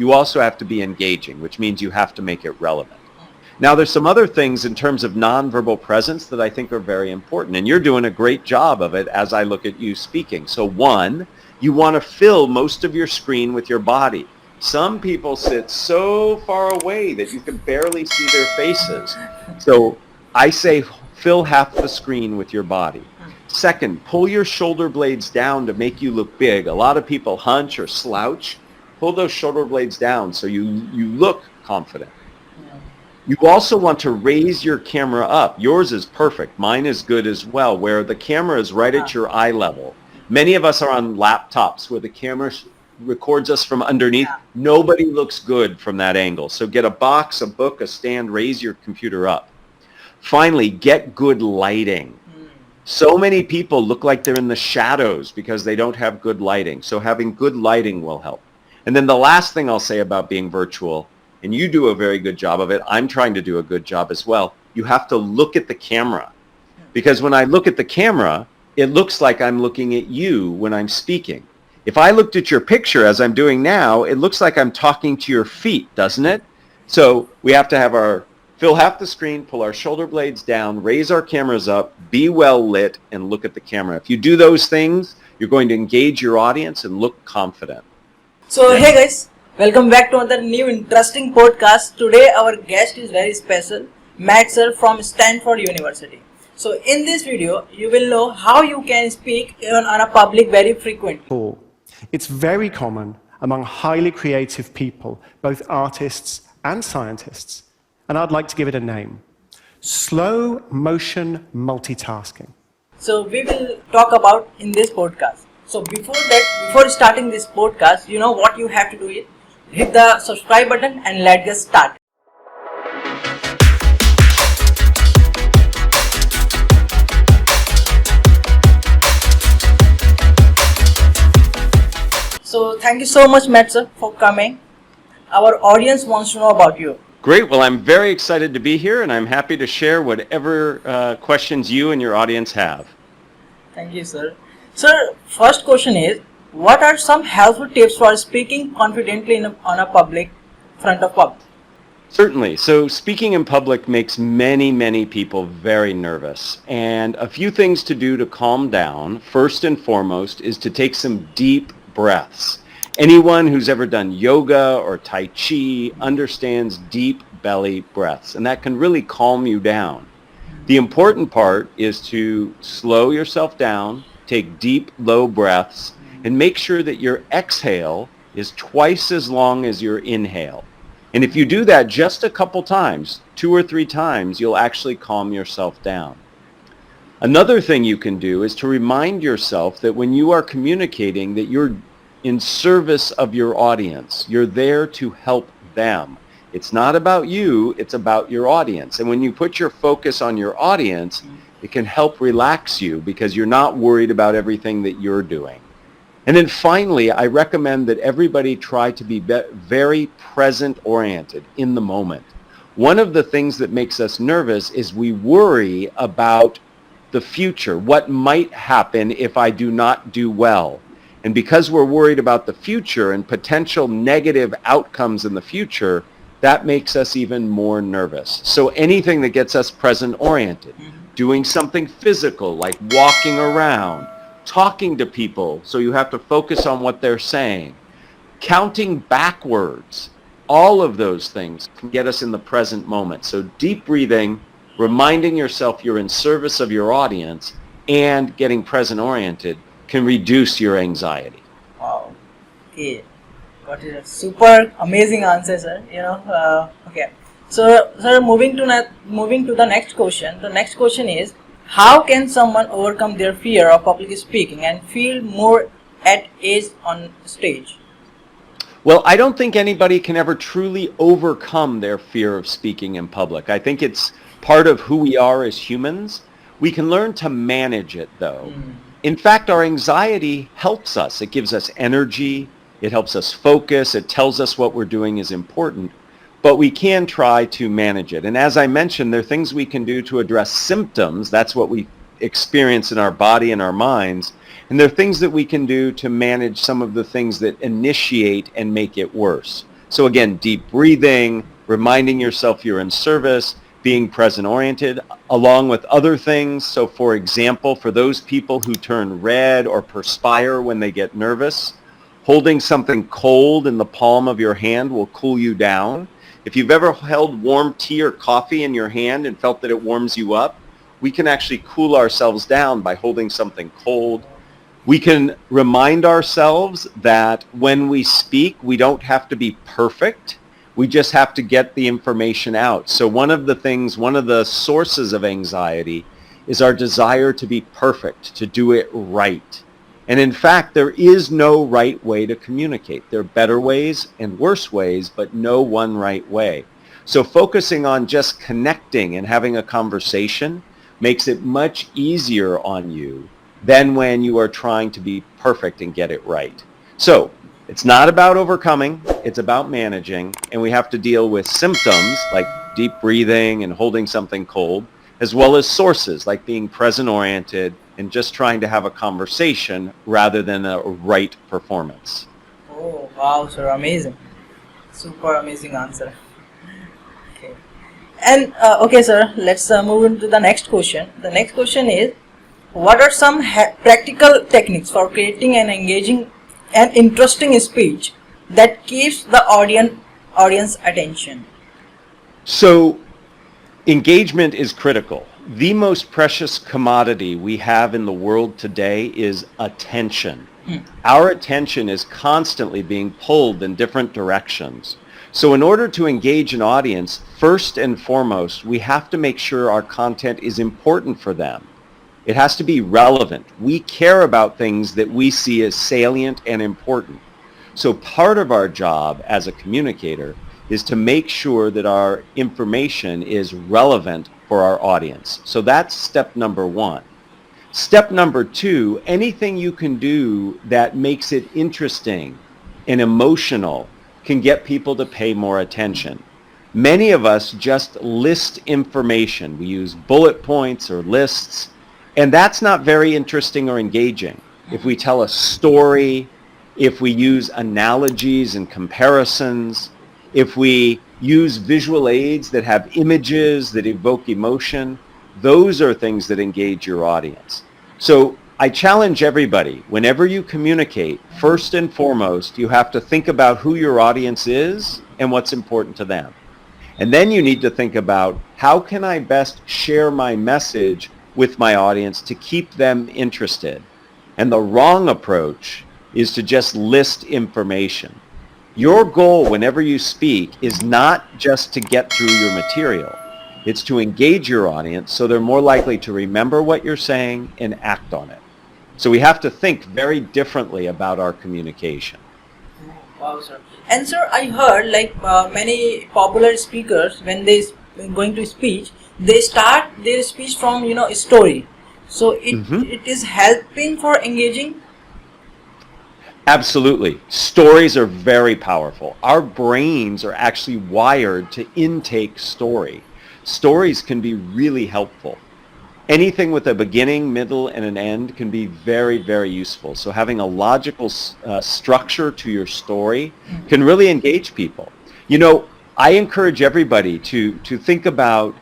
you also have to be engaging, which means you have to make it relevant. Now, there's some other things in terms of nonverbal presence that I think are very important, and you're doing a great job of it as I look at you speaking. So one, you want to fill most of your screen with your body. Some people sit so far away that you can barely see their faces. So I say fill half the screen with your body. Second, pull your shoulder blades down to make you look big. A lot of people hunch or slouch. Pull those shoulder blades down so you look confident. You also want to raise your camera up. Yours is perfect. Mine is good as well, where the camera is right at your eye level. Many of us are on laptops where the camera records us from underneath. Nobody looks good from that angle. So get a box, a book, a stand, raise your computer up. Finally, get good lighting. So many people look like they're in the shadows because they don't have good lighting. So having good lighting will help. And then the last thing I'll say about being virtual, and you do a very good job of it, I'm trying to do a good job as well, you have to look at the camera. Because when I look at the camera, it looks like I'm looking at you when I'm speaking. If I looked at your picture as I'm doing now, it looks like I'm talking to your feet, doesn't it? So we have to have fill half the screen, pull our shoulder blades down, raise our cameras up, be well lit, and look at the camera. If you do those things, you're going to engage your audience and look confident. So, hey guys, welcome back to another new interesting podcast. Today our guest is very special, Matt sir from Stanford University. So in this video, you will know how you can speak even on a public very frequently. It's very common among highly creative people, both artists and scientists. And I'd like to give it a name. Slow motion multitasking. So we will talk about in this podcast. So before starting this podcast, you know what you have to do is hit the subscribe button and let's get started. So thank you so much, Matt sir, for coming. Our audience wants to know about you. Great. Well, I'm very excited to be here, and I'm happy to share whatever questions you and your audience have. Thank you, sir. Sir, first question is, what are some helpful tips for speaking confidently on a front of public? Certainly. So speaking in public makes many people very nervous. And a few things to do to calm down, first and foremost, is to take some deep breaths. Anyone who's ever done yoga or Tai Chi understands deep belly breaths, and that can really calm you down. The important part is to slow yourself down, take deep, low breaths, and make sure that your exhale is twice as long as your inhale. And if you do that just a couple times, 2 or 3 times, you'll actually calm yourself down. Another thing you can do is to remind yourself that when you are communicating that you're in service of your audience. You're there to help them. It's not about you, it's about your audience. And when you put your focus on your audience, it can help relax you because you're not worried about everything that you're doing. And then finally, I recommend that everybody try to be very present-oriented in the moment. One of the things that makes us nervous is we worry about the future, what might happen if I do not do well. And because we're worried about the future and potential negative outcomes in the future, that makes us even more nervous. So anything that gets us present-oriented, doing something physical like walking around, talking to people, so you have to focus on what they're saying, counting backwards, all of those things can get us in the present moment. So deep breathing, reminding yourself you're in service of your audience, and getting present-oriented can reduce your anxiety. Wow. Okay. Got it. Super amazing answer, sir. Okay. So, sir, moving to the next question. The next question is, how can someone overcome their fear of public speaking and feel more at ease on stage? Well, I don't think anybody can ever truly overcome their fear of speaking in public. I think it's part of who we are as humans. We can learn to manage it, though. In fact, our anxiety helps us. It gives us energy. It helps us focus. It tells us what we're doing is important. But we can try to manage it. And as I mentioned, there are things we can do to address symptoms. That's what we experience in our body and our minds. And there are things that we can do to manage some of the things that initiate and make it worse. So again, deep breathing, reminding yourself you're in service, being present oriented, along with other things. So for example, for those people who turn red or perspire when they get nervous, holding something cold in the palm of your hand will cool you down. If you've ever held warm tea or coffee in your hand and felt that it warms you up, we can actually cool ourselves down by holding something cold. We can remind ourselves that when we speak, we don't have to be perfect. We just have to get the information out. So one of the sources of anxiety is our desire to be perfect, to do it right. And in fact, there is no right way to communicate. There are better ways and worse ways, but no one right way. So focusing on just connecting and having a conversation makes it much easier on you than when you are trying to be perfect and get it right. So it's not about overcoming, it's about managing, and we have to deal with symptoms like deep breathing and holding something cold, as well as sources like being present-oriented and just trying to have a conversation rather than a right performance. Oh, wow, sir, amazing. Super amazing answer. Okay. And, okay, sir, let's move into the next question. The next question is, what are some practical techniques for creating and engaging an interesting speech that keeps the audience attention? So engagement is critical. The most precious commodity we have in the world today is attention. Our attention is constantly being pulled in different directions. So in order to engage an audience, first and foremost, we have to make sure our content is important for them. It has to be relevant. We care about things that we see as salient and important. So part of our job as a communicator is to make sure that our information is relevant for our audience. So that's step number one. Step number two, anything you can do that makes it interesting and emotional can get people to pay more attention. Many of us just list information. We use bullet points or lists, and that's not very interesting or engaging. If we tell a story, if we use analogies and comparisons, if we use visual aids that have images that evoke emotion, those are things that engage your audience. So I challenge everybody, whenever you communicate, first and foremost, you have to think about who your audience is and what's important to them. And then you need to think about, how can I best share my message with my audience to keep them interested? And the wrong approach is to just list information. Your goal whenever you speak is not just to get through your material. It's to engage your audience so they're more likely to remember what you're saying and act on it. So we have to think very differently about our communication. Wow, sir. And sir, I heard many popular speakers, when they going to speech, they start their speech from a story. So it is helping for engaging. Absolutely. Stories are very powerful. Our brains are actually wired to intake story. Stories can be really helpful. Anything with a beginning, middle, and an end can be very, very useful. So having a logical structure to your story can really engage people. I encourage everybody to think about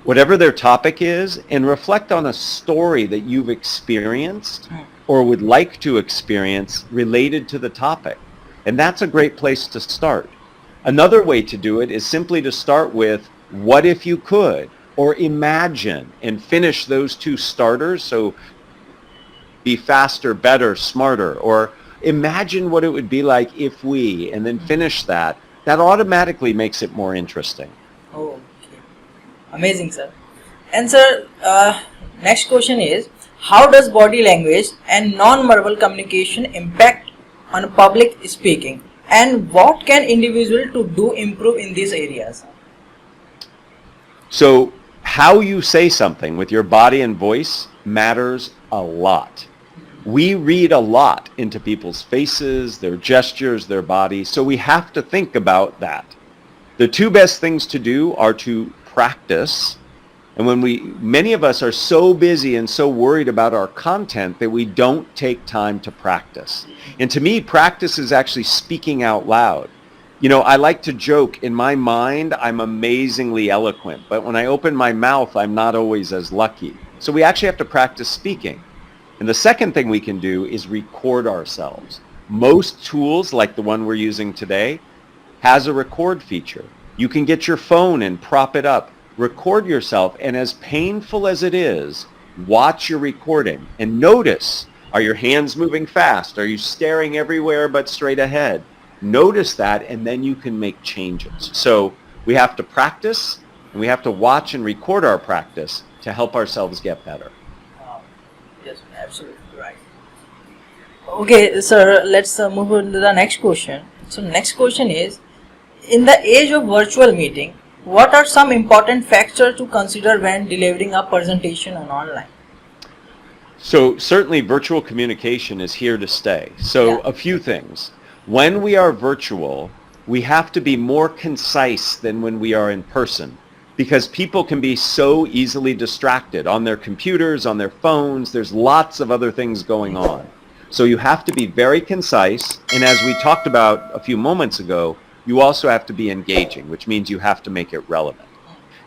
whatever their topic is and reflect on a story that you've experienced or would like to experience related to the topic. And that's a great place to start. Another way to do it is simply to start with, what if you could? Or imagine, and finish those two starters. So be faster, better, smarter. Or imagine what it would be like if we, and then finish that. That automatically makes it more interesting. Oh, okay. Amazing, sir. And sir, next question is, how does body language and non-verbal communication impact on public speaking? And what can individuals to do improve in these areas? So how you say something with your body and voice matters a lot. We read a lot into people's faces, their gestures, their bodies, so we have to think about that. The two best things to do are to practice. And many of us are so busy and so worried about our content that we don't take time to practice. And to me, practice is actually speaking out loud. You know, I like to joke, in my mind, I'm amazingly eloquent, but when I open my mouth, I'm not always as lucky. So we actually have to practice speaking. And the second thing we can do is record ourselves. Most tools, like the one we're using today, has a record feature. You can get your phone and prop it up, record yourself, and as painful as it is, watch your recording and notice, are your hands moving fast? Are you staring everywhere but straight ahead? Notice that, and then you can make changes. So we have to practice, and we have to watch and record our practice to help ourselves get better. Yes, absolutely right. Okay, sir, let's move on to the next question. So next question is, in the age of virtual meeting, what are some important factors to consider when delivering a presentation on online? So certainly virtual communication is here to stay. So a few things. When we are virtual, we have to be more concise than when we are in person because people can be so easily distracted on their computers, on their phones. There's lots of other things going on. So you have to be very concise. And as we talked about a few moments ago, you also have to be engaging, which means you have to make it relevant.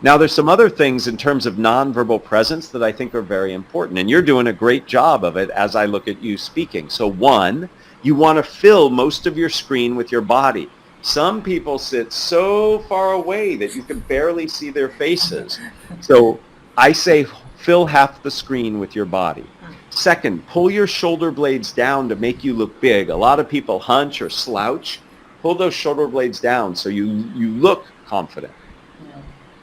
Now, there's some other things in terms of nonverbal presence that I think are very important, and you're doing a great job of it as I look at you speaking. So one, you want to fill most of your screen with your body. Some people sit so far away that you can barely see their faces. So I say fill half the screen with your body. Second, pull your shoulder blades down to make you look big. A lot of people hunch or slouch. Pull those shoulder blades down so you look confident.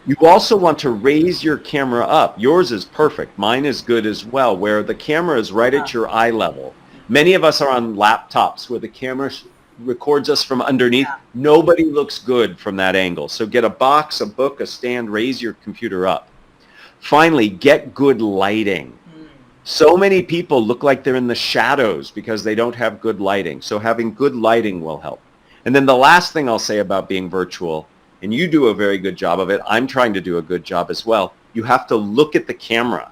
You also want to raise your camera up. Yours is perfect. Mine is good as well, where the camera is right at your eye level. Many of us are on laptops where the camera records us from underneath. Nobody looks good from that angle. So get a box, a book, a stand, raise your computer up. Finally, get good lighting. So many people look like they're in the shadows because they don't have good lighting. So having good lighting will help. And then the last thing I'll say about being virtual, and you do a very good job of it, I'm trying to do a good job as well, you have to look at the camera.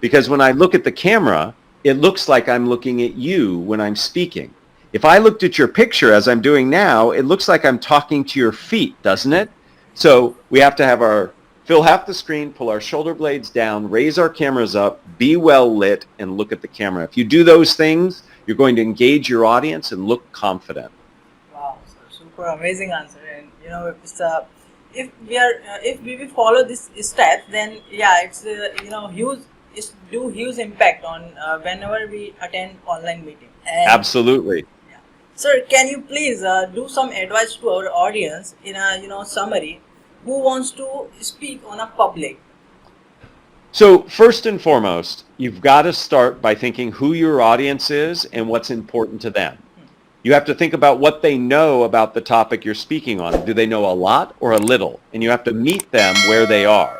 Because when I look at the camera, it looks like I'm looking at you when I'm speaking. If I looked at your picture as I'm doing now, it looks like I'm talking to your feet, doesn't it? So we have to have fill half the screen, pull our shoulder blades down, raise our cameras up, be well lit, and look at the camera. If you do those things, you're going to engage your audience and look confident. Wow, super amazing answer. And you know, if we will follow this steps, then it's huge impact on whenever we attend online meeting. And absolutely. Sir, can you please do some advice to our audience in a summary who wants to speak on a public? So first and foremost, you've got to start by thinking who your audience is and what's important to them. You have to think about what they know about the topic you're speaking on. Do they know a lot or a little? And you have to meet them where they are.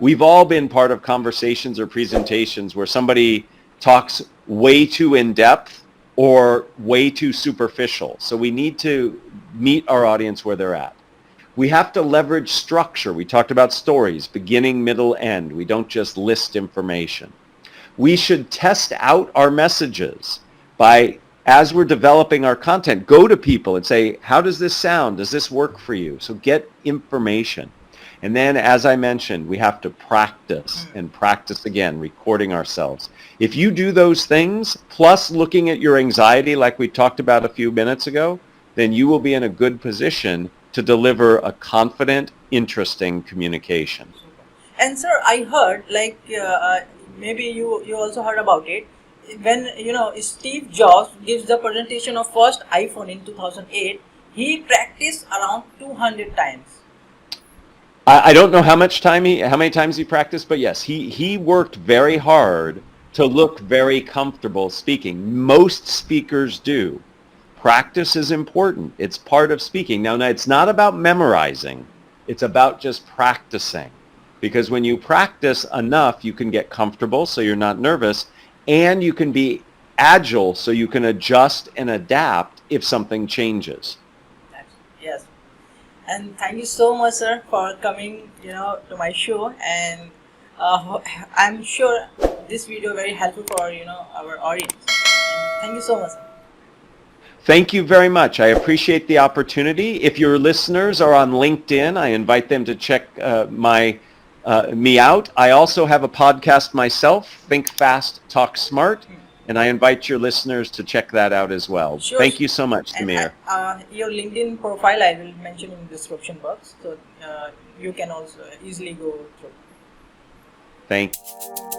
We've all been part of conversations or presentations where somebody talks way too in-depth or way too superficial. So we need to meet our audience where they're at. We have to leverage structure. We talked about stories, beginning, middle, end. We don't just list information. We should test out our messages by, as we're developing our content, go to people and say, how does this sound? Does this work for you? So get information. And then, as I mentioned, we have to practice and practice again, recording ourselves. If you do those things, plus looking at your anxiety like we talked about a few minutes ago, then you will be in a good position to deliver a confident, interesting communication. And sir, I heard, maybe you also heard about it, when Steve Jobs gives the presentation of first iPhone in 2008, he practiced around 200 times. I don't know how many times he practiced, but yes, he worked very hard to look very comfortable speaking. Most speakers do. Practice is important. It's part of speaking. Now, it's not about memorizing. It's about just practicing. Because when you practice enough, you can get comfortable so you're not nervous, and you can be agile so you can adjust and adapt if something changes. Yes. And thank you so much, sir, for coming, to my show. And I'm sure this video very helpful for, our audience. And thank you so much, sir. Thank you very much. I appreciate the opportunity. If your listeners are on LinkedIn, I invite them to check me out. I also have a podcast myself, Think Fast, Talk Smart, and I invite your listeners to check that out as well. Sure. Thank you so much, And Samir. your LinkedIn profile I will mention in the description box, so you can also easily go through. Thank you.